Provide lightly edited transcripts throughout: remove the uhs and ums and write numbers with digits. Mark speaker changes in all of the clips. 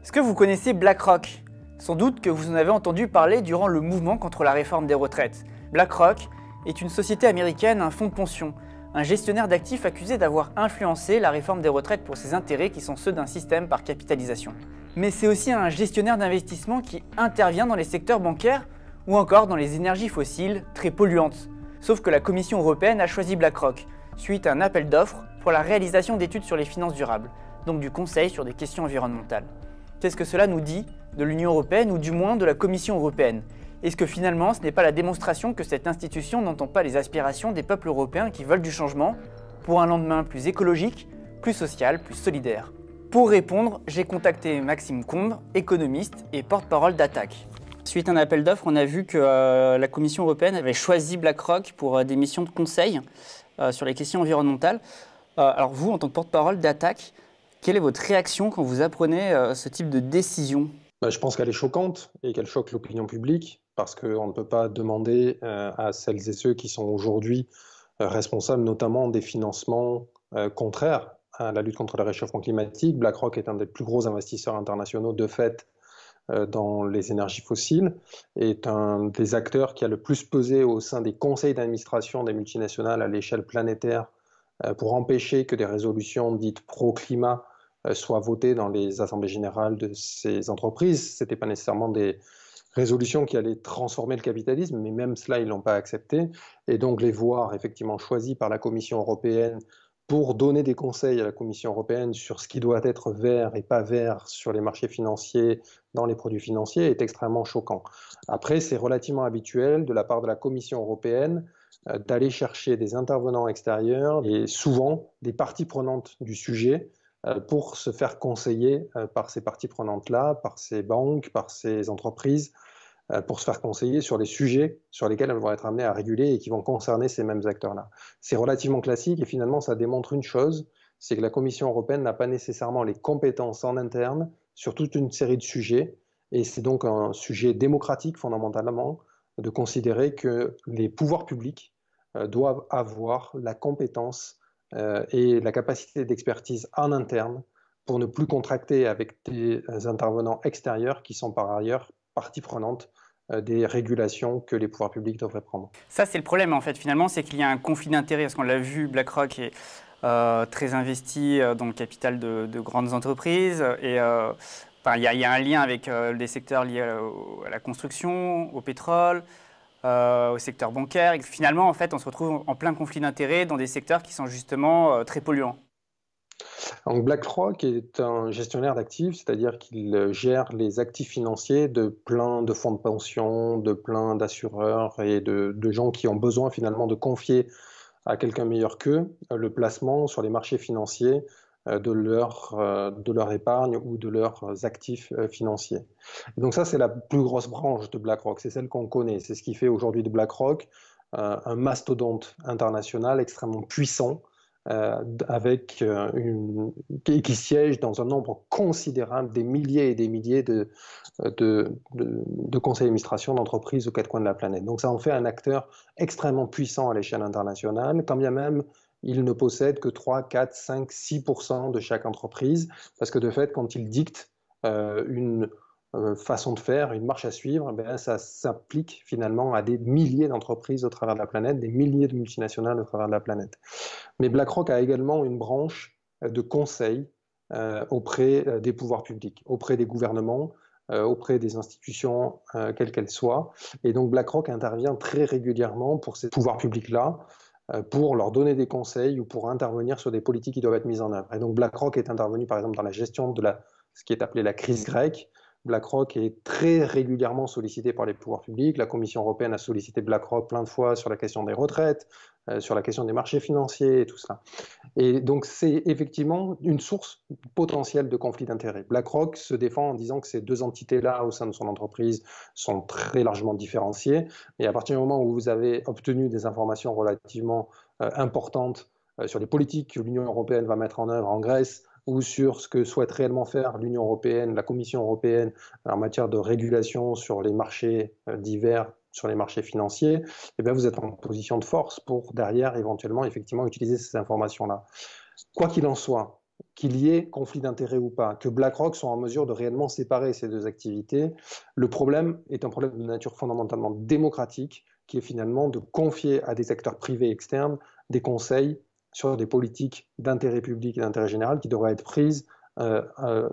Speaker 1: Est-ce que vous connaissez BlackRock? Sans doute que vous en avez entendu parler durant le mouvement contre la réforme des retraites. BlackRock est une société américaine, un fonds de pension, un gestionnaire d'actifs accusé d'avoir influencé la réforme des retraites pour ses intérêts qui sont ceux d'un système par capitalisation. Mais c'est aussi un gestionnaire d'investissement qui intervient dans les secteurs bancaires ou encore dans les énergies fossiles très polluantes. Sauf que la Commission européenne a choisi BlackRock, suite à un appel d'offres pour la réalisation d'études sur les finances durables, donc du conseil sur des questions environnementales. Qu'est-ce que cela nous dit de l'Union européenne ou du moins de la Commission européenne? Est-ce que finalement ce n'est pas la démonstration que cette institution n'entend pas les aspirations des peuples européens qui veulent du changement pour un lendemain plus écologique, plus social, plus solidaire? Pour répondre, j'ai contacté Maxime Combe, économiste et porte-parole d'Attac. Suite à un appel d'offres, on a vu que la Commission européenne avait choisi BlackRock pour des missions de conseil sur les questions environnementales. Alors vous, en tant que porte-parole d'Attac, quelle est votre réaction quand vous apprenez ce type de décision?
Speaker 2: Je pense qu'elle est choquante et qu'elle choque l'opinion publique parce qu'on ne peut pas demander à celles et ceux qui sont aujourd'hui responsables notamment des financements contraires à la lutte contre le réchauffement climatique. BlackRock est un des plus gros investisseurs internationaux de fait dans les énergies fossiles, est un des acteurs qui a le plus pesé au sein des conseils d'administration des multinationales à l'échelle planétaire pour empêcher que des résolutions dites pro-climat soient votées dans les assemblées générales de ces entreprises. Ce n'étaient pas nécessairement des résolutions qui allaient transformer le capitalisme, mais même cela, ils ne l'ont pas accepté. Et donc les voir effectivement choisis par la Commission européenne pour donner des conseils à la Commission européenne sur ce qui doit être vert et pas vert sur les marchés financiers, dans les produits financiers, est extrêmement choquant. Après, c'est relativement habituel de la part de la Commission européenne d'aller chercher des intervenants extérieurs et souvent des parties prenantes du sujet pour se faire conseiller par ces parties prenantes-là, par ces banques, par ces entreprises, pour se faire conseiller sur les sujets sur lesquels elles vont être amenées à réguler et qui vont concerner ces mêmes acteurs-là. C'est relativement classique et finalement ça démontre une chose, c'est que la Commission européenne n'a pas nécessairement les compétences en interne sur toute une série de sujets et c'est donc un sujet démocratique fondamentalement de considérer que les pouvoirs publics doivent avoir la compétence et la capacité d'expertise en interne pour ne plus contracter avec des intervenants extérieurs qui sont par ailleurs partie prenante des régulations que les pouvoirs publics devraient prendre.
Speaker 1: Ça, c'est le problème, en fait, finalement, c'est qu'il y a un conflit d'intérêts, parce qu'on l'a vu, BlackRock est très investi dans le capital de grandes entreprises, et il y a un lien avec des secteurs liés à la construction, au pétrole, au secteur bancaire, et finalement, en fait, on se retrouve en plein conflit d'intérêts dans des secteurs qui sont justement très polluants.
Speaker 2: Donc BlackRock est un gestionnaire d'actifs, c'est-à-dire qu'il gère les actifs financiers de plein de fonds de pension, de plein d'assureurs et de gens qui ont besoin finalement de confier à quelqu'un meilleur qu'eux le placement sur les marchés financiers de leur épargne ou de leurs actifs financiers. Et donc ça, c'est la plus grosse branche de BlackRock, c'est celle qu'on connaît, c'est ce qui fait aujourd'hui de BlackRock un mastodonte international extrêmement puissant avec qui siège dans un nombre considérable, des milliers et des milliers de conseils d'administration d'entreprises aux quatre coins de la planète. Donc ça en fait un acteur extrêmement puissant à l'échelle internationale, quand bien même il ne possède que 3, 4, 5, 6% de chaque entreprise, parce que de fait, quand il dicte une façon de faire, une marche à suivre, ben, ça s'applique finalement à des milliers d'entreprises au travers de la planète, des milliers de multinationales au travers de la planète. Mais BlackRock a également une branche de conseil auprès des pouvoirs publics, auprès des gouvernements, auprès des institutions, quelles qu'elles soient. Et donc BlackRock intervient très régulièrement pour ces pouvoirs publics-là, pour leur donner des conseils ou pour intervenir sur des politiques qui doivent être mises en œuvre. Et donc BlackRock est intervenu par exemple dans la gestion de ce qui est appelé la crise grecque. BlackRock est très régulièrement sollicité par les pouvoirs publics. La Commission européenne a sollicité BlackRock plein de fois sur la question des retraites, sur la question des marchés financiers et tout ça. Et donc c'est effectivement une source potentielle de conflit d'intérêts. BlackRock se défend en disant que ces deux entités-là au sein de son entreprise sont très largement différenciées. Et à partir du moment où vous avez obtenu des informations relativement importantes sur les politiques que l'Union européenne va mettre en œuvre en Grèce, ou sur ce que souhaite réellement faire l'Union européenne, la Commission européenne en matière de régulation sur les marchés divers, sur les marchés financiers, eh bien vous êtes en position de force pour derrière éventuellement effectivement utiliser ces informations-là. Quoi qu'il en soit, qu'il y ait conflit d'intérêts ou pas, que BlackRock soit en mesure de réellement séparer ces deux activités. Le problème est un problème de nature fondamentalement démocratique, qui est finalement de confier à des acteurs privés externes des conseils sur des politiques d'intérêt public et d'intérêt général qui devraient être prises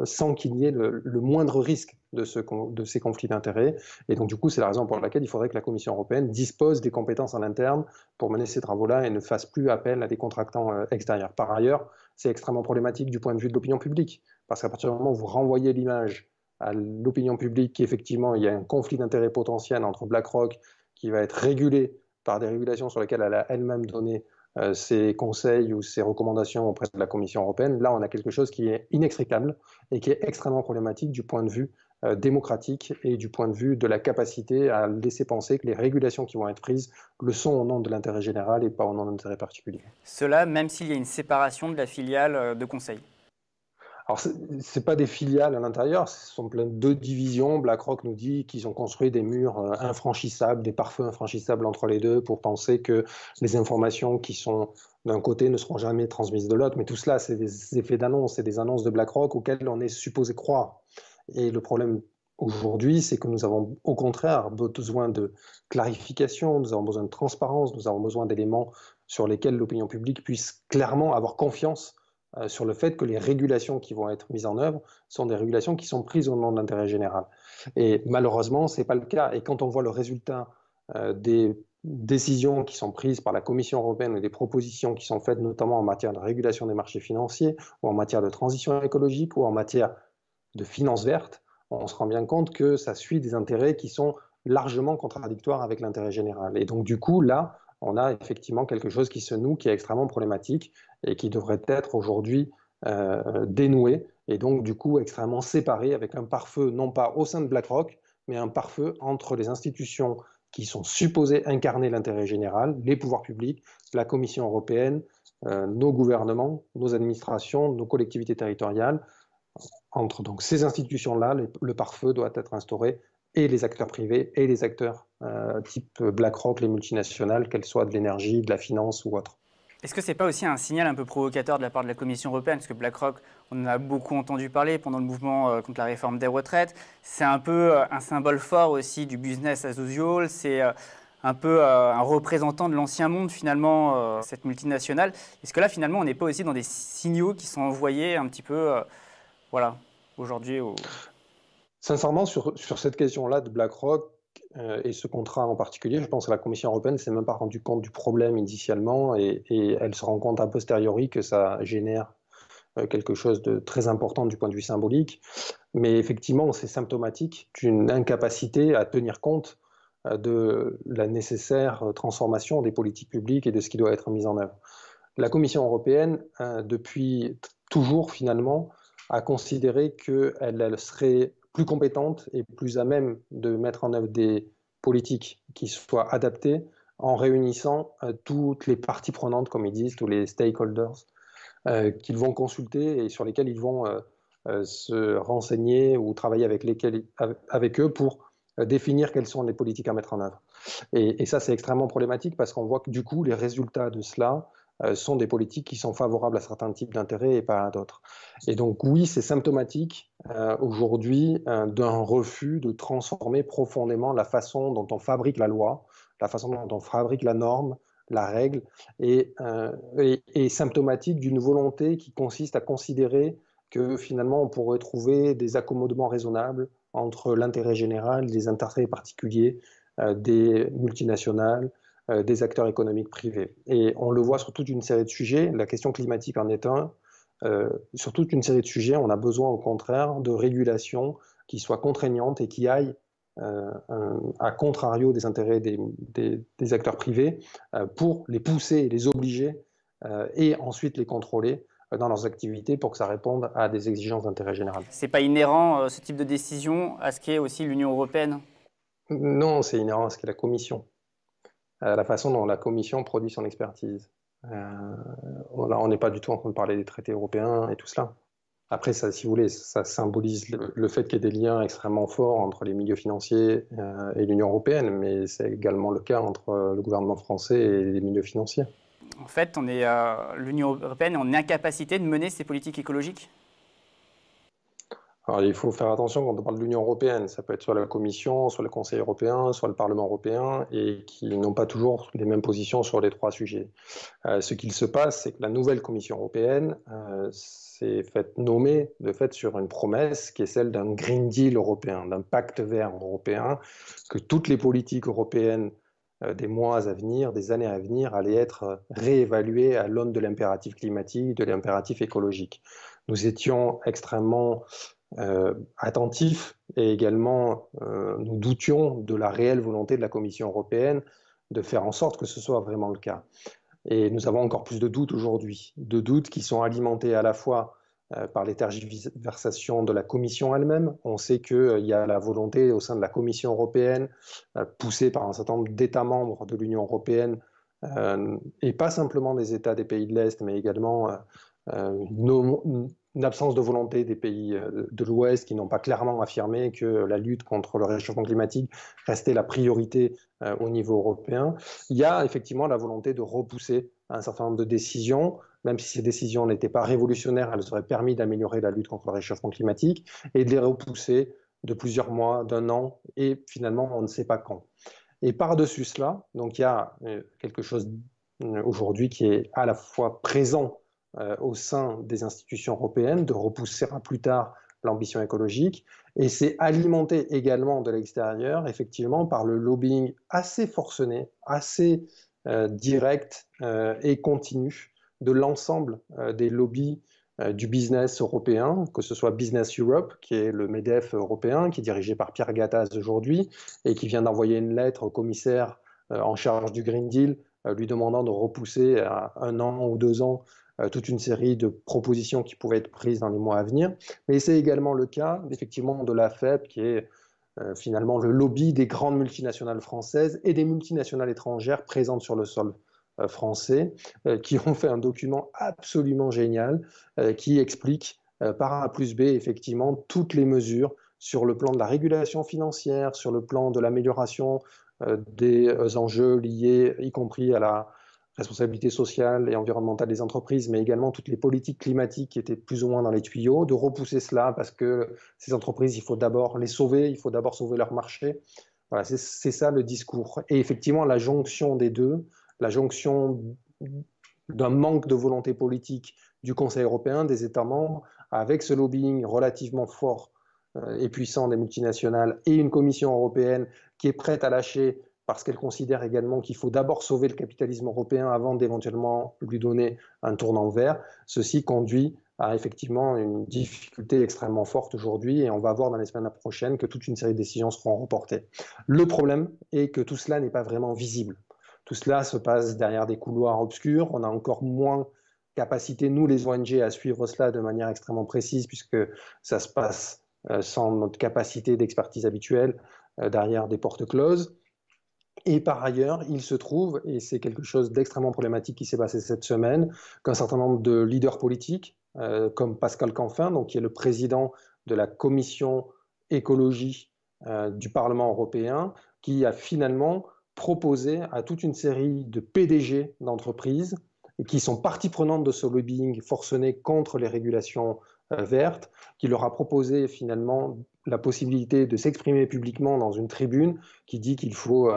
Speaker 2: sans qu'il y ait le moindre risque de ces conflits d'intérêts. Et donc, du coup, c'est la raison pour laquelle il faudrait que la Commission européenne dispose des compétences en interne pour mener ces travaux-là et ne fasse plus appel à des contractants extérieurs. Par ailleurs, c'est extrêmement problématique du point de vue de l'opinion publique, parce qu'à partir du moment où vous renvoyez l'image à l'opinion publique qu'effectivement, il y a un conflit d'intérêts potentiel entre BlackRock, qui va être régulé par des régulations sur lesquelles elle a elle-même donné ses conseils ou ses recommandations auprès de la Commission européenne, là on a quelque chose qui est inextricable et qui est extrêmement problématique du point de vue démocratique et du point de vue de la capacité à laisser penser que les régulations qui vont être prises le sont au nom de l'intérêt général et pas au nom d'un intérêt particulier.
Speaker 1: Cela même s'il y a une séparation de la filiale de conseil.
Speaker 2: Alors, ce n'est pas des filiales à l'intérieur, ce sont plein de divisions. BlackRock nous dit qu'ils ont construit des murs infranchissables, des pare-feux infranchissables entre les deux pour penser que les informations qui sont d'un côté ne seront jamais transmises de l'autre. Mais tout cela, c'est des effets d'annonce, c'est des annonces de BlackRock auxquelles on est supposé croire. Et le problème aujourd'hui, c'est que nous avons au contraire besoin de clarification, nous avons besoin de transparence, nous avons besoin d'éléments sur lesquels l'opinion publique puisse clairement avoir confiance sur le fait que les régulations qui vont être mises en œuvre sont des régulations qui sont prises au nom de l'intérêt général. Et malheureusement, ce n'est pas le cas. Et quand on voit le résultat des décisions qui sont prises par la Commission européenne et des propositions qui sont faites notamment en matière de régulation des marchés financiers ou en matière de transition écologique ou en matière de finances vertes, on se rend bien compte que ça suit des intérêts qui sont largement contradictoires avec l'intérêt général. Et donc du coup, là, on a effectivement quelque chose qui se noue, qui est extrêmement problématique et qui devrait être aujourd'hui dénoué et donc du coup extrêmement séparé avec un pare-feu non pas au sein de BlackRock, mais un pare-feu entre les institutions qui sont supposées incarner l'intérêt général, les pouvoirs publics, la Commission européenne, nos gouvernements, nos administrations, nos collectivités territoriales. Entre donc ces institutions-là, le pare-feu doit être instauré et les acteurs privés et les acteurs type BlackRock, les multinationales, qu'elles soient de l'énergie, de la finance ou autre.
Speaker 1: Est-ce que ce n'est pas aussi un signal un peu provocateur de la part de la Commission européenne? Parce que BlackRock, on en a beaucoup entendu parler pendant le mouvement contre la réforme des retraites. C'est un peu un symbole fort aussi du business as usual. C'est un peu un représentant de l'ancien monde, finalement, cette multinationale. Est-ce que là, finalement, on n'est pas aussi dans des signaux qui sont envoyés un petit peu, voilà, aujourd'hui
Speaker 2: Sincèrement, sur cette question-là de BlackRock, et ce contrat en particulier, je pense que la Commission européenne ne s'est même pas rendue compte du problème initialement et elle se rend compte a posteriori que ça génère quelque chose de très important du point de vue symbolique. Mais effectivement, c'est symptomatique d'une incapacité à tenir compte de la nécessaire transformation des politiques publiques et de ce qui doit être mis en œuvre. La Commission européenne, depuis toujours finalement, a considéré qu'elle serait plus compétente et plus à même de mettre en œuvre des politiques qui soient adaptées en réunissant toutes les parties prenantes, comme ils disent, tous les stakeholders, qu'ils vont consulter et sur lesquels ils vont se renseigner ou travailler avec eux pour définir quelles sont les politiques à mettre en œuvre. Et ça, c'est extrêmement problématique parce qu'on voit que du coup, les résultats de cela sont des politiques qui sont favorables à certains types d'intérêts et pas à d'autres. Et donc oui, c'est symptomatique aujourd'hui d'un refus de transformer profondément la façon dont on fabrique la loi, la façon dont on fabrique la norme, la règle, et symptomatique d'une volonté qui consiste à considérer que finalement on pourrait trouver des accommodements raisonnables entre l'intérêt général, des intérêts particuliers, des multinationales, des acteurs économiques privés. Et on le voit sur toute une série de sujets, la question climatique en est un. Sur toute une série de sujets, on a besoin au contraire de régulations qui soient contraignantes et qui aillent à contrario des intérêts des acteurs privés pour les pousser et les obliger et ensuite les contrôler dans leurs activités pour que ça réponde à des exigences d'intérêt général.
Speaker 1: C'est pas inhérent, ce type de décision, à ce qu'est aussi l'Union européenne?
Speaker 2: Non, c'est inhérent à ce qu'est la Commission. La façon dont la Commission produit son expertise. Là, on n'est pas du tout en train de parler des traités européens et tout cela. Après, ça, si vous voulez, ça symbolise le fait qu'il y ait des liens extrêmement forts entre les milieux financiers et l'Union européenne, mais c'est également le cas entre le gouvernement français et les milieux financiers.
Speaker 1: En fait, l'Union européenne est en incapacité de mener ses politiques écologiques?
Speaker 2: Alors, il faut faire attention quand on parle de l'Union européenne. Ça peut être soit la Commission, soit le Conseil européen, soit le Parlement européen, et qui n'ont pas toujours les mêmes positions sur les trois sujets. Ce qu'il se passe, c'est que la nouvelle Commission européenne s'est faite nommer de fait sur une promesse qui est celle d'un Green Deal européen, d'un pacte vert européen, que toutes les politiques européennes des mois à venir, des années à venir, allaient être réévaluées à l'aune de l'impératif climatique, de l'impératif écologique. Nous étions extrêmement attentifs et également nous doutions de la réelle volonté de la Commission européenne de faire en sorte que ce soit vraiment le cas. Et nous avons encore plus de doutes aujourd'hui, de doutes qui sont alimentés à la fois par les tergiversations de la Commission elle-même. On sait qu'il y a la volonté au sein de la Commission européenne, poussée par un certain nombre d'États membres de l'Union européenne, et pas simplement des États des pays de l'Est, mais également une absence de volonté des pays de l'Ouest qui n'ont pas clairement affirmé que la lutte contre le réchauffement climatique restait la priorité au niveau européen. Il y a effectivement la volonté de repousser un certain nombre de décisions, même si ces décisions n'étaient pas révolutionnaires, elles auraient permis d'améliorer la lutte contre le réchauffement climatique, et de les repousser de plusieurs mois, d'un an, et finalement on ne sait pas quand. Et par-dessus cela, donc il y a quelque chose aujourd'hui qui est à la fois présent au sein des institutions européennes, de repousser à plus tard l'ambition écologique, et c'est alimenté également de l'extérieur, effectivement, par le lobbying assez forcené, assez direct et continu de l'ensemble des lobbies du business européen, que ce soit Business Europe, qui est le MEDEF européen, qui est dirigé par Pierre Gattaz aujourd'hui, et qui vient d'envoyer une lettre au commissaire en charge du Green Deal, lui demandant de repousser à 1 an ou 2 ans toute une série de propositions qui pouvaient être prises dans les mois à venir. Mais c'est également le cas, effectivement, de la FEP, qui est finalement le lobby des grandes multinationales françaises et des multinationales étrangères présentes sur le sol français, qui ont fait un document absolument génial qui explique par A plus B, effectivement, toutes les mesures sur le plan de la régulation financière, sur le plan de l'amélioration des enjeux liés, y compris à la responsabilité sociale et environnementale des entreprises, mais également toutes les politiques climatiques qui étaient plus ou moins dans les tuyaux, de repousser cela parce que ces entreprises, il faut d'abord les sauver, il faut d'abord sauver leur marché. Voilà, c'est ça le discours. Et effectivement, la jonction des deux, la jonction d'un manque de volonté politique du Conseil européen, des États membres, avec ce lobbying relativement fort et puissant des multinationales et une Commission européenne qui est prête à lâcher parce qu'elle considère également qu'il faut d'abord sauver le capitalisme européen avant d'éventuellement lui donner un tournant vert. Ceci conduit à effectivement une difficulté extrêmement forte aujourd'hui et on va voir dans les semaines prochaines que toute une série de décisions seront reportées. Le problème est que tout cela n'est pas vraiment visible. Tout cela se passe derrière des couloirs obscurs. On a encore moins capacité, nous les ONG, à suivre cela de manière extrêmement précise puisque ça se passe sans notre capacité d'expertise habituelle derrière des portes closes. Et par ailleurs, il se trouve, et c'est quelque chose d'extrêmement problématique qui s'est passé cette semaine, qu'un certain nombre de leaders politiques, comme Pascal Canfin, donc, qui est le président de la commission écologie du Parlement européen, qui a finalement proposé à toute une série de PDG d'entreprises qui sont partie prenante de ce lobbying forcené contre les régulations vertes, qui leur a proposé finalement la possibilité de s'exprimer publiquement dans une tribune qui dit qu'il faut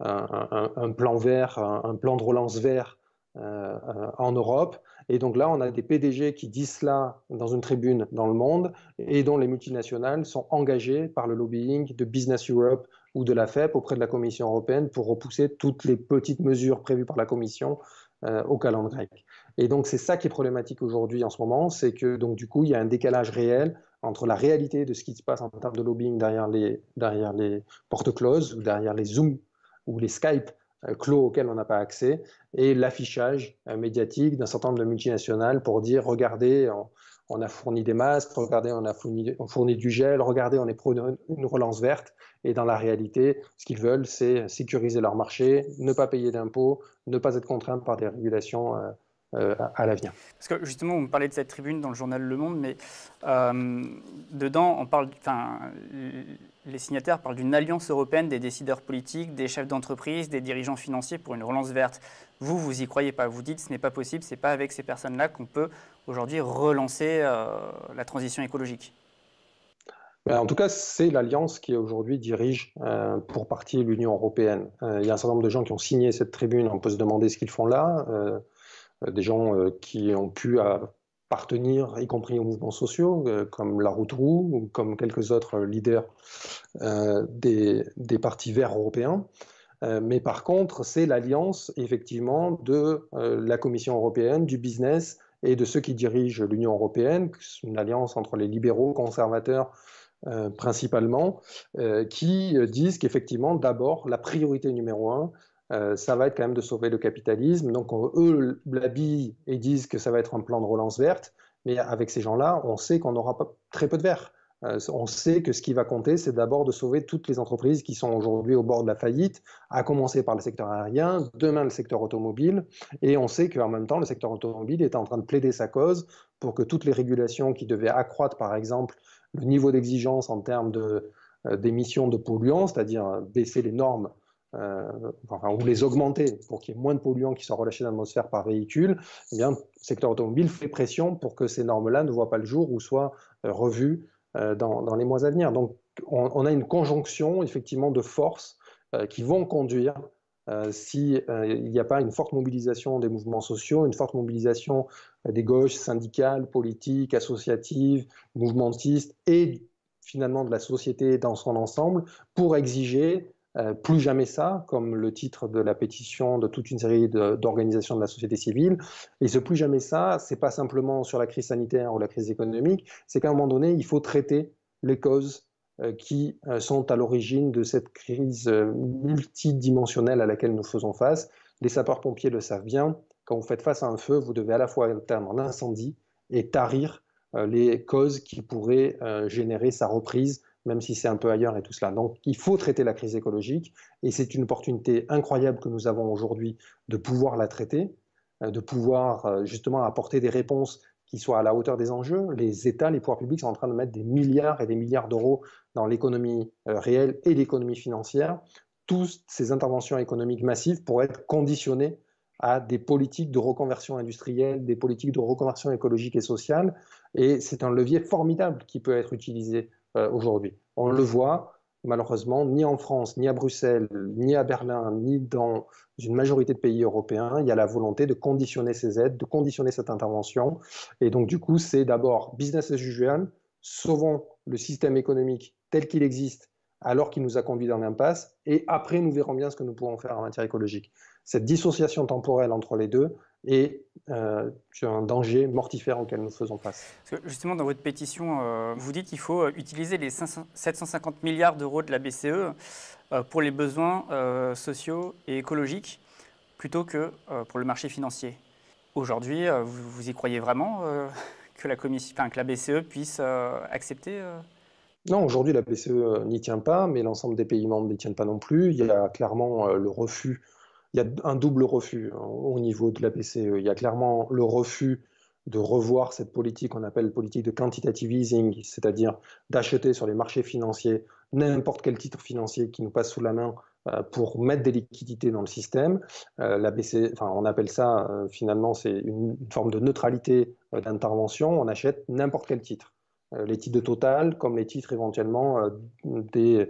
Speaker 2: un plan vert, un plan de relance vert en Europe. Et donc là, on a des PDG qui disent cela dans une tribune dans le monde et dont les multinationales sont engagées par le lobbying de Business Europe ou de la FEP auprès de la Commission européenne pour repousser toutes les petites mesures prévues par la Commission au calendrier grec. Et donc c'est ça qui est problématique aujourd'hui en ce moment, c'est que donc du coup il y a un décalage réel entre la réalité de ce qui se passe en termes de lobbying derrière les portes closes ou derrière les Zoom ou les Skype clos auxquels on n'a pas accès et l'affichage médiatique d'un certain nombre de multinationales pour dire regardez, on a fourni des masques, regardez, on a fourni du gel, regardez, on est pour une relance verte. Et dans la réalité, ce qu'ils veulent, c'est sécuriser leur marché, ne pas payer d'impôts, ne pas être contraints par des régulations à l'avenir.
Speaker 1: Parce que justement, on parlait de cette tribune dans le journal Le Monde, mais dedans, on parle, les signataires parlent d'une alliance européenne des décideurs politiques, des chefs d'entreprise, des dirigeants financiers pour une relance verte. Vous, vous y croyez pas. Vous dites ce n'est pas possible, ce n'est pas avec ces personnes-là qu'on peut aujourd'hui relancer la transition écologique.
Speaker 2: En tout cas, c'est l'alliance qui aujourd'hui dirige pour partie l'Union européenne. Il y a un certain nombre de gens qui ont signé cette tribune. On peut se demander ce qu'ils font là. Des gens qui ont pu appartenir, y compris aux mouvements sociaux, comme Laroutourou ou comme quelques autres leaders des partis verts européens. Mais par contre, c'est l'alliance, effectivement, de la Commission européenne, du business et de ceux qui dirigent l'Union européenne, une alliance entre les libéraux, conservateurs, principalement, qui disent qu'effectivement, d'abord, la priorité numéro un, ça va être quand même de sauver le capitalisme. Donc, eux l'habillent et disent que ça va être un plan de relance verte, mais avec ces gens-là, on sait qu'on aura très peu de verre. On sait que ce qui va compter, c'est d'abord de sauver toutes les entreprises qui sont aujourd'hui au bord de la faillite, à commencer par le secteur aérien, demain le secteur automobile, et on sait qu'en même temps, le secteur automobile est en train de plaider sa cause pour que toutes les régulations qui devaient accroître, par exemple, le niveau d'exigence en termes d'émissions de polluants, c'est-à-dire baisser les normes ou les augmenter pour qu'il y ait moins de polluants qui soient relâchés dans l'atmosphère par véhicule, eh bien, le secteur automobile fait pression pour que ces normes-là ne voient pas le jour ou soient revues dans les mois à venir. Donc, on a une conjonction, effectivement, de forces qui vont conduire, s'il n'y a pas une forte mobilisation des mouvements sociaux, une forte mobilisation des gauches syndicales, politiques, associatives, mouvementistes et finalement de la société dans son ensemble, pour exiger plus jamais ça, comme le titre de la pétition de toute une série d'organisations de la société civile. Et ce plus jamais ça, c'est pas simplement sur la crise sanitaire ou la crise économique, c'est qu'à un moment donné, il faut traiter les causes qui sont à l'origine de cette crise multidimensionnelle à laquelle nous faisons face. Les sapeurs-pompiers le savent bien, quand vous faites face à un feu, vous devez à la fois éteindre l'incendie et tarir les causes qui pourraient générer sa reprise, même si c'est un peu ailleurs et tout cela. Donc il faut traiter la crise écologique et c'est une opportunité incroyable que nous avons aujourd'hui de pouvoir la traiter, de pouvoir justement apporter des réponses qui soient à la hauteur des enjeux. Les États, les pouvoirs publics sont en train de mettre des milliards et des milliards d'euros dans l'économie réelle et l'économie financière. Toutes ces interventions économiques massives pourraient être conditionnées à des politiques de reconversion industrielle, des politiques de reconversion écologique et sociale. Et c'est un levier formidable qui peut être utilisé aujourd'hui. On le voit, malheureusement, ni en France, ni à Bruxelles, ni à Berlin, ni dans une majorité de pays européens, il y a la volonté de conditionner ces aides, de conditionner cette intervention. Et donc, du coup, c'est d'abord business as usual, sauvons le système économique tel qu'il existe alors qu'il nous a conduit dans l'impasse, et après, nous verrons bien ce que nous pouvons faire en matière écologique. Cette dissociation temporelle entre les deux est un danger mortifère auquel nous faisons face.
Speaker 1: Parce que justement, dans votre pétition, vous dites qu'il faut utiliser les 750 milliards d'euros de la BCE pour les besoins sociaux et écologiques plutôt que pour le marché financier. Aujourd'hui, vous y croyez vraiment que la BCE puisse accepter
Speaker 2: Non, aujourd'hui, la BCE n'y tient pas, mais l'ensemble des pays membres n'y tiennent pas non plus. Il y a clairement le refus, il y a un double refus au niveau de la BCE. Il y a clairement le refus de revoir cette politique qu'on appelle politique de quantitative easing, c'est-à-dire d'acheter sur les marchés financiers n'importe quel titre financier qui nous passe sous la main pour mettre des liquidités dans le système. La BCE, enfin, on appelle ça finalement, c'est une forme de neutralité d'intervention. On achète n'importe quel titre. Les titres de Total, comme les titres éventuellement des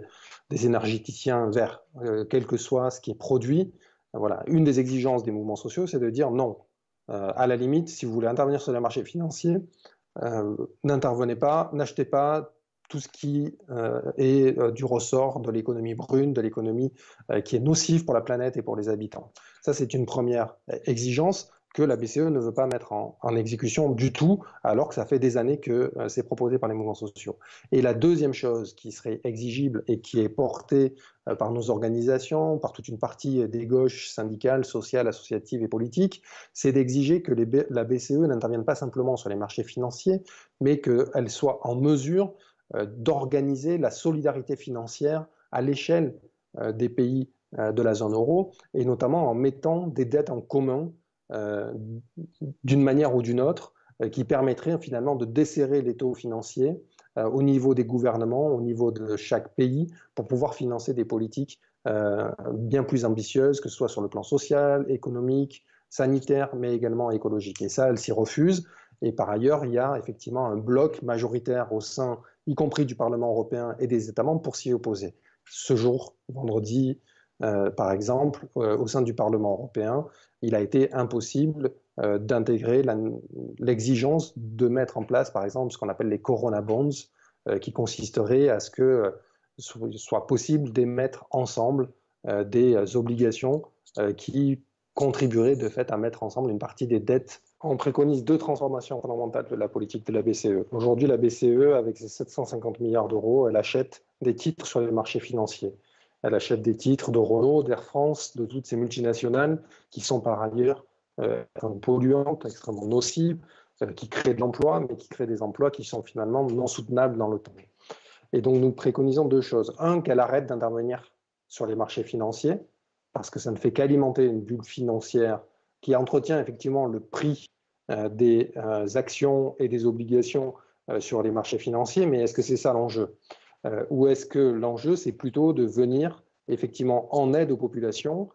Speaker 2: énergéticiens verts, quel que soit ce qui est produit. Voilà. Une des exigences des mouvements sociaux, c'est de dire non. À la limite, si vous voulez intervenir sur les marchés financiers, n'intervenez pas, n'achetez pas tout ce qui est du ressort de l'économie brune, de l'économie qui est nocive pour la planète et pour les habitants. Ça, c'est une première exigence que la BCE ne veut pas mettre en exécution du tout, alors que ça fait des années que c'est proposé par les mouvements sociaux. Et la deuxième chose qui serait exigible et qui est portée par nos organisations, par toute une partie des gauches syndicales, sociales, associatives et politiques, c'est d'exiger que la BCE n'intervienne pas simplement sur les marchés financiers, mais qu'elle soit en mesure d'organiser la solidarité financière à l'échelle des pays de la zone euro, et notamment en mettant des dettes en commun euh, d'une manière ou d'une autre, qui permettrait finalement de desserrer les taux financiers au niveau des gouvernements, au niveau de chaque pays, pour pouvoir financer des politiques bien plus ambitieuses, que ce soit sur le plan social, économique, sanitaire, mais également écologique. Et ça, elle s'y refuse. Et par ailleurs, il y a effectivement un bloc majoritaire au sein, y compris du Parlement européen et des États membres, pour s'y opposer. Ce jour, vendredi, par exemple, au sein du Parlement européen, il a été impossible d'intégrer l'exigence de mettre en place, par exemple, ce qu'on appelle les Corona Bonds, qui consisterait à ce que soit possible d'émettre ensemble des obligations qui contribueraient de fait à mettre ensemble une partie des dettes. On préconise deux transformations fondamentales de la politique de la BCE. Aujourd'hui, la BCE, avec ses 750 milliards d'euros, elle achète des titres sur les marchés financiers. Elle achète des titres de Renault, d'Air France, de toutes ces multinationales qui sont par ailleurs polluantes, extrêmement nocives, qui créent de l'emploi, mais qui créent des emplois qui sont finalement non soutenables dans le temps. Et donc nous préconisons deux choses. Un, qu'elle arrête d'intervenir sur les marchés financiers, parce que ça ne fait qu'alimenter une bulle financière qui entretient effectivement le prix des actions et des obligations sur les marchés financiers, mais est-ce que c'est ça l'enjeu? Ou est-ce que l'enjeu, c'est plutôt de venir effectivement en aide aux populations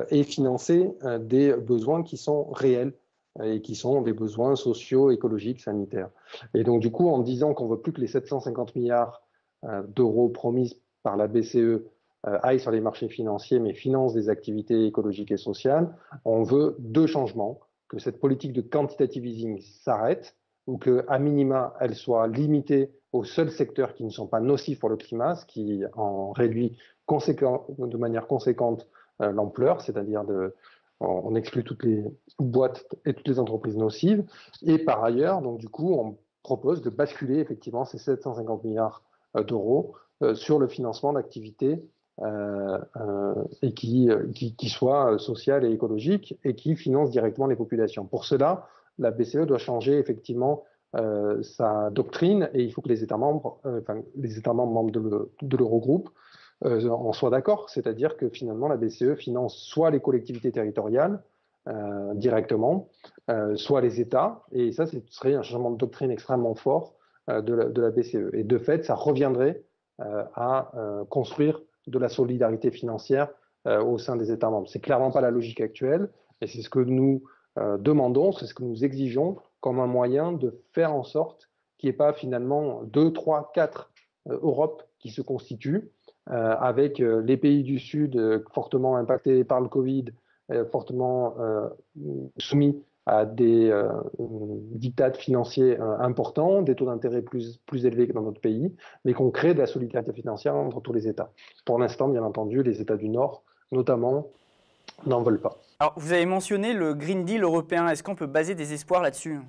Speaker 2: et financer des besoins qui sont réels et qui sont des besoins sociaux, écologiques, sanitaires. Et donc, du coup, en disant qu'on ne veut plus que les 750 milliards d'euros promis par la BCE aillent sur les marchés financiers, mais financent des activités écologiques et sociales, on veut deux changements, que cette politique de quantitative easing s'arrête, ou qu'à minima, elle soit limitée aux seuls secteurs qui ne sont pas nocifs pour le climat, ce qui en réduit de manière conséquente l'ampleur, c'est-à-dire on exclut toutes les boîtes et toutes les entreprises nocives. Et par ailleurs, donc du coup, on propose de basculer effectivement ces 750 milliards d'euros sur le financement d'activités et qui soient sociales et écologiques et qui financent directement les populations. Pour cela, la BCE doit changer effectivement sa doctrine et il faut que les États membres, membres de l'Eurogroupe en soient d'accord, c'est-à-dire que finalement la BCE finance soit les collectivités territoriales directement, soit les États, et ça ce serait un changement de doctrine extrêmement fort de la BCE. Et de fait, ça reviendrait à construire de la solidarité financière au sein des États membres. C'est clairement pas la logique actuelle, et c'est ce que nous demandons, c'est ce que nous exigeons comme un moyen de faire en sorte qu'il n'y ait pas finalement 2, 3, 4 Europes qui se constituent, avec les pays du Sud fortement impactés par le Covid, fortement soumis à des diktats financiers importants, des taux d'intérêt plus élevés que dans notre pays, mais qu'on crée de la solidarité financière entre tous les États. Pour l'instant, bien entendu, les États du Nord, notamment, n'en veulent pas.
Speaker 1: Alors, vous avez mentionné le Green Deal européen. Est-ce qu'on peut baser des espoirs là-dessus?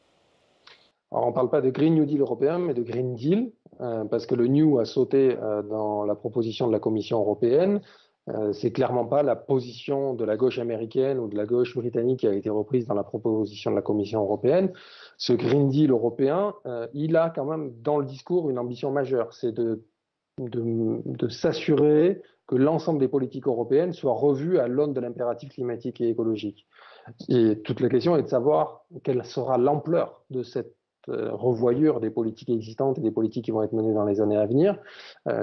Speaker 2: Alors, on ne parle pas de Green New Deal européen, mais de Green Deal, parce que le New a sauté dans la proposition de la Commission européenne. C'est clairement pas la position de la gauche américaine ou de la gauche britannique qui a été reprise dans la proposition de la Commission européenne. Ce Green Deal européen, il a quand même dans le discours une ambition majeure, c'est de s'assurer que l'ensemble des politiques européennes soient revues à l'aune de l'impératif climatique et écologique. Et toute la question est de savoir quelle sera l'ampleur de cette revoyure des politiques existantes et des politiques qui vont être menées dans les années à venir.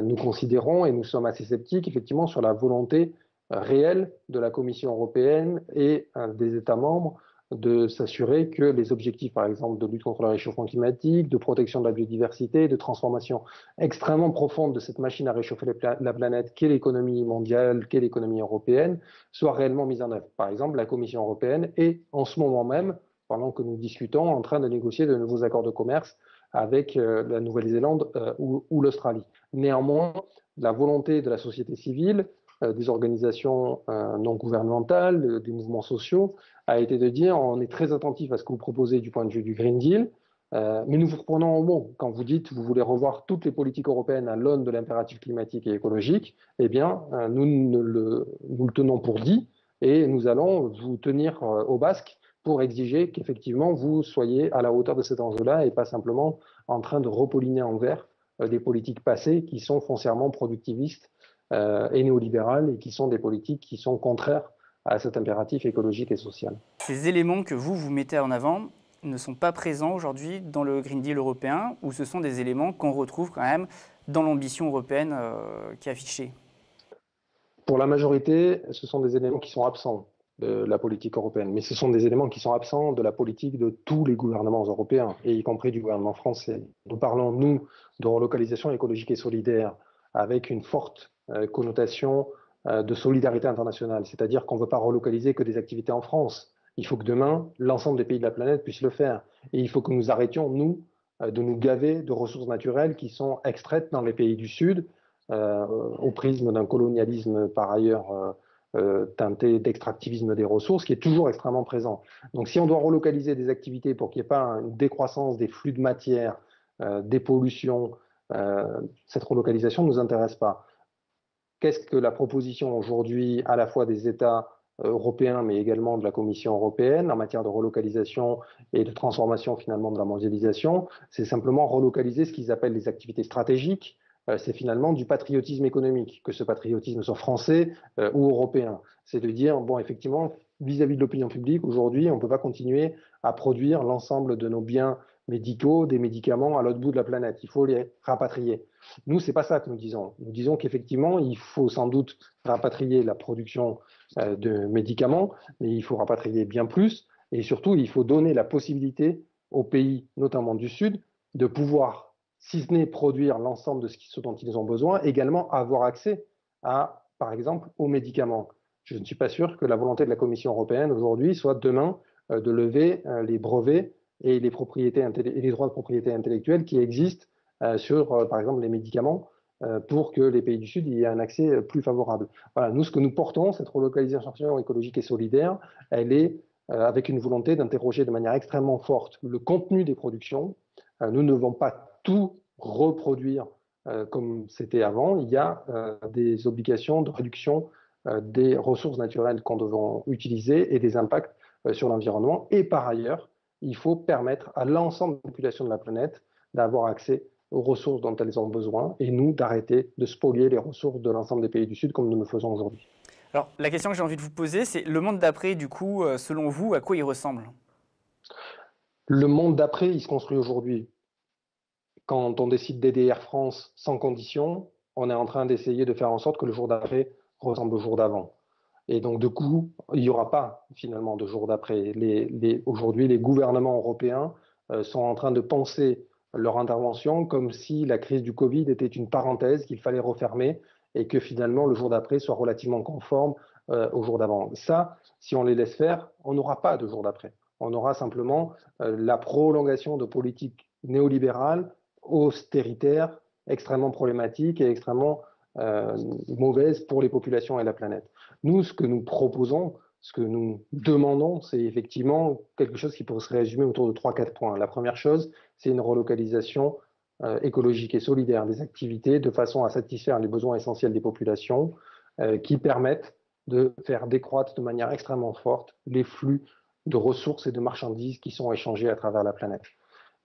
Speaker 2: Nous considérons, et nous sommes assez sceptiques, effectivement, sur la volonté réelle de la Commission européenne et des États membres de s'assurer que les objectifs, par exemple, de lutte contre le réchauffement climatique, de protection de la biodiversité, de transformation extrêmement profonde de cette machine à réchauffer la planète qu'est l'économie mondiale, qu'est l'économie européenne, soient réellement mises en œuvre. Par exemple, la Commission européenne est en ce moment même, pendant que nous discutons, en train de négocier de nouveaux accords de commerce avec la Nouvelle-Zélande ou l'Australie. Néanmoins, la volonté de la société civile, des organisations non gouvernementales, des mouvements sociaux, a été de dire on est très attentif à ce que vous proposez du point de vue du Green Deal, mais nous vous reprenons au mot. Quand vous dites que vous voulez revoir toutes les politiques européennes à l'aune de l'impératif climatique et écologique, eh bien, nous le tenons pour dit et nous allons vous tenir au basque pour exiger qu'effectivement vous soyez à la hauteur de cet enjeu-là et pas simplement en train de repauliner en vert des politiques passées qui sont foncièrement productivistes et néolibérales et qui sont des politiques qui sont contraires à cet impératif écologique et social.
Speaker 1: Ces éléments que vous mettez en avant ne sont pas présents aujourd'hui dans le Green Deal européen, ou ce sont des éléments qu'on retrouve quand même dans l'ambition européenne qui est affichée?
Speaker 2: Pour la majorité, ce sont des éléments qui sont absents de la politique européenne, mais ce sont des éléments qui sont absents de la politique de tous les gouvernements européens, et y compris du gouvernement français. Nous parlons, nous, de relocalisation écologique et solidaire, avec une forte connotation de solidarité internationale, c'est-à-dire qu'on ne veut pas relocaliser que des activités en France. Il faut que demain, l'ensemble des pays de la planète puissent le faire. Et il faut que nous arrêtions, nous, de nous gaver de ressources naturelles qui sont extraites dans les pays du Sud, au prisme d'un colonialisme par ailleurs teinté d'extractivisme des ressources, qui est toujours extrêmement présent. Donc si on doit relocaliser des activités pour qu'il n'y ait pas une décroissance des flux de matière, des pollutions, cette relocalisation ne nous intéresse pas. Qu'est-ce que la proposition aujourd'hui à la fois des États européens, mais également de la Commission européenne en matière de relocalisation et de transformation finalement de la mondialisation? C'est simplement relocaliser ce qu'ils appellent les activités stratégiques. C'est finalement du patriotisme économique, que ce patriotisme soit français ou européen. C'est de dire, bon, effectivement, vis-à-vis de l'opinion publique, aujourd'hui, on ne peut pas continuer à produire l'ensemble de nos biens médicaux, des médicaments à l'autre bout de la planète. Il faut les rapatrier. Nous, c'est pas ça que nous disons. Nous disons qu'effectivement, il faut sans doute rapatrier la production de médicaments, mais il faut rapatrier bien plus. Et surtout, il faut donner la possibilité aux pays, notamment du Sud, de pouvoir, si ce n'est produire l'ensemble de ce dont ils ont besoin, également avoir accès à, par exemple, aux médicaments. Je ne suis pas sûr que la volonté de la Commission européenne aujourd'hui soit demain de lever les brevets et les droits de propriété intellectuelle qui existent sur, par exemple, les médicaments pour que les pays du Sud y aient un accès plus favorable. Voilà, nous, ce que nous portons, cette relocalisation écologique et solidaire, elle est avec une volonté d'interroger de manière extrêmement forte le contenu des productions. Nous ne devons pas tout reproduire comme c'était avant. Il y a des obligations de réduction des ressources naturelles qu'on devrait utiliser et des impacts sur l'environnement. Et par ailleurs, il faut permettre à l'ensemble des populations de la planète d'avoir accès aux ressources dont elles ont besoin et nous d'arrêter de spolier les ressources de l'ensemble des pays du Sud comme nous le faisons aujourd'hui.
Speaker 1: Alors, la question que j'ai envie de vous poser, c'est le monde d'après, du coup, selon vous, à quoi il ressemble?
Speaker 2: Le monde d'après, il se construit aujourd'hui. Quand on décide d'aider Air France sans condition, on est en train d'essayer de faire en sorte que le jour d'après ressemble au jour d'avant. Et donc, du coup, il n'y aura pas finalement de jour d'après. Aujourd'hui, les gouvernements européens sont en train de penser leur intervention comme si la crise du Covid était une parenthèse qu'il fallait refermer et que finalement le jour d'après soit relativement conforme au jour d'avant. Ça, si on les laisse faire, on n'aura pas de jour d'après. On aura simplement la prolongation de politiques néolibérales, austéritaires, extrêmement problématiques et extrêmement mauvaises pour les populations et la planète. Nous, ce que nous proposons, ce que nous demandons, c'est effectivement quelque chose qui pourrait se résumer autour de 3-4 points. La première chose, c'est une relocalisation écologique et solidaire des activités de façon à satisfaire les besoins essentiels des populations qui permettent de faire décroître de manière extrêmement forte les flux de ressources et de marchandises qui sont échangés à travers la planète.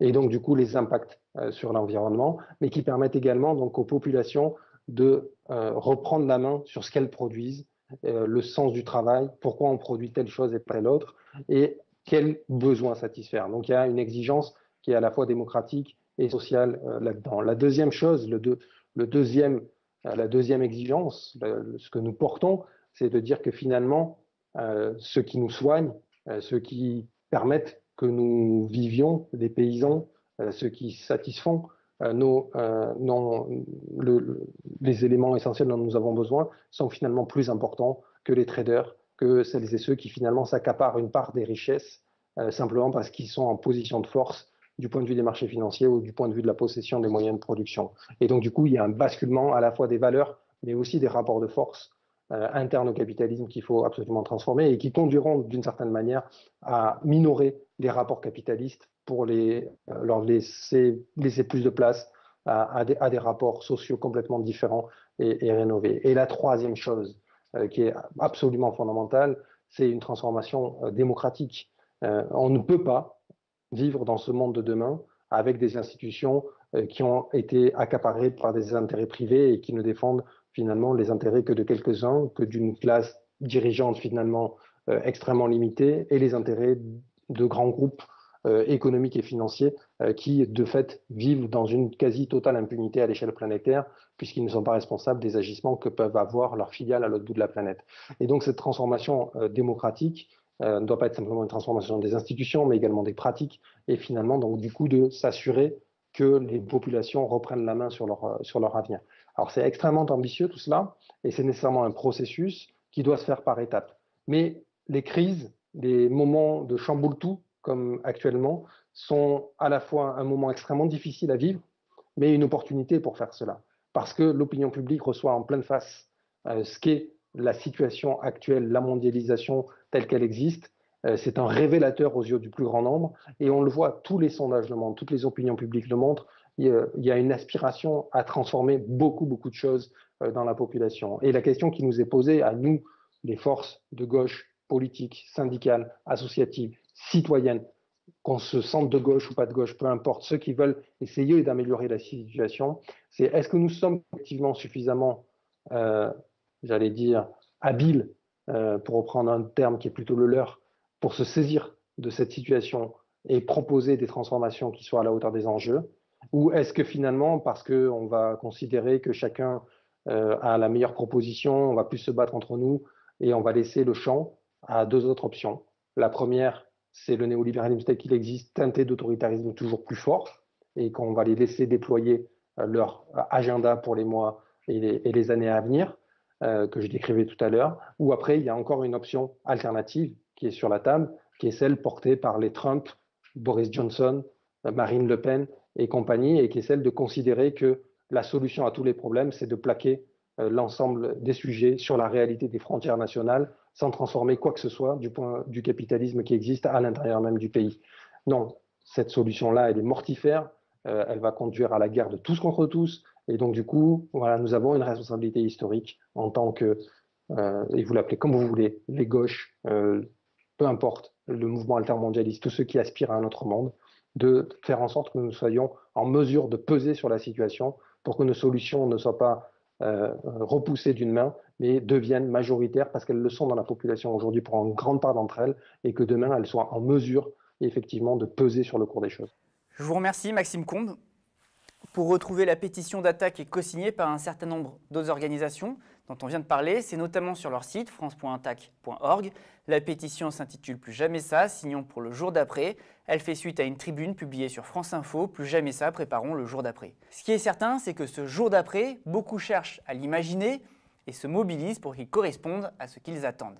Speaker 2: Et donc, du coup, les impacts sur l'environnement, mais qui permettent également donc, aux populations de reprendre la main sur ce qu'elles produisent, le sens du travail, pourquoi on produit telle chose et pas telle autre, et quels besoins satisfaire. Donc il y a une exigence qui est à la fois démocratique et sociale là-dedans. La deuxième chose, la deuxième exigence, ce que nous portons, c'est de dire que finalement, ce qui nous soigne, ce qui permettent que nous vivions, les paysans, ceux qui satisfont les éléments essentiels dont nous avons besoin sont finalement plus importants que les traders, que celles et ceux qui finalement s'accaparent une part des richesses simplement parce qu'ils sont en position de force du point de vue des marchés financiers ou du point de vue de la possession des moyens de production. Et donc du coup, il y a un basculement à la fois des valeurs, mais aussi des rapports de force internes au capitalisme qu'il faut absolument transformer et qui conduiront d'une certaine manière à minorer les rapports capitalistes pour leur laisser plus de place à des rapports sociaux complètement différents et rénovés. Et la troisième chose qui est absolument fondamentale, c'est une transformation démocratique. On ne peut pas vivre dans ce monde de demain avec des institutions qui ont été accaparées par des intérêts privés et qui ne défendent finalement les intérêts que de quelques-uns, que d'une classe dirigeantes finalement extrêmement limitées et les intérêts de grands groupes économiques et financiers qui, de fait, vivent dans une quasi-totale impunité à l'échelle planétaire, puisqu'ils ne sont pas responsables des agissements que peuvent avoir leurs filiales à l'autre bout de la planète. Et donc cette transformation démocratique ne doit pas être simplement une transformation des institutions, mais également des pratiques, et finalement, donc, du coup, de s'assurer que les populations reprennent la main sur leur avenir. Alors c'est extrêmement ambitieux tout cela, et c'est nécessairement un processus qui doit se faire par étapes. Mais les crises, les moments de chamboule-tout, comme actuellement, sont à la fois un moment extrêmement difficile à vivre, mais une opportunité pour faire cela. Parce que l'opinion publique reçoit en pleine face ce qu'est la situation actuelle, la mondialisation telle qu'elle existe. C'est un révélateur aux yeux du plus grand nombre, et on le voit, tous les sondages le montrent, toutes les opinions publiques le montrent, il y a une aspiration à transformer beaucoup de choses dans la population. Et la question qui nous est posée à nous, les forces de gauche, politiques, syndicales, associatives, citoyennes, qu'on se sente de gauche ou pas de gauche, peu importe, ceux qui veulent essayer d'améliorer la situation, c'est est-ce que nous sommes effectivement suffisamment, j'allais dire, habiles, pour reprendre un terme qui est plutôt le leur, pour se saisir de cette situation et proposer des transformations qui soient à la hauteur des enjeux, ou est-ce que finalement, parce qu'on va considérer que chacun a la meilleure proposition, on va plus se battre entre nous et on va laisser le champ à deux autres options. La première, c'est le néolibéralisme tel qu'il existe, teinté d'autoritarisme toujours plus fort, et qu'on va les laisser déployer leur agenda pour les mois et les années à venir, que je décrivais tout à l'heure. Ou après, il y a encore une option alternative qui est sur la table, qui est celle portée par les Trump, Boris Johnson, Marine Le Pen et compagnie, et qui est celle de considérer que la solution à tous les problèmes, c'est de plaquer l'ensemble des sujets sur la réalité des frontières nationales, sans transformer quoi que ce soit du point du capitalisme qui existe à l'intérieur même du pays. Non, cette solution-là, elle est mortifère, elle va conduire à la guerre de tous contre tous, et donc du coup, voilà, nous avons une responsabilité historique en tant que, et vous l'appelez comme vous voulez, les gauches, peu importe, le mouvement altermondialiste, tous ceux qui aspirent à un autre monde, de faire en sorte que nous soyons en mesure de peser sur la situation pour que nos solutions ne soient pas repoussées d'une main, mais deviennent majoritaires parce qu'elles le sont dans la population aujourd'hui pour une grande part d'entre elles, et que demain elles soient en mesure effectivement de peser sur le cours des choses.
Speaker 1: Je vous remercie Maxime Combes. Pour retrouver la pétition d'Attac qui est co-signée par un certain nombre d'autres organisations dont on vient de parler, c'est notamment sur leur site france.attac.org. La pétition s'intitule « Plus jamais ça, signons pour le jour d'après ». Elle fait suite à une tribune publiée sur France Info, « Plus jamais ça, préparons le jour d'après ». Ce qui est certain, c'est que ce jour d'après, beaucoup cherchent à l'imaginer et se mobilisent pour qu'il corresponde à ce qu'ils attendent.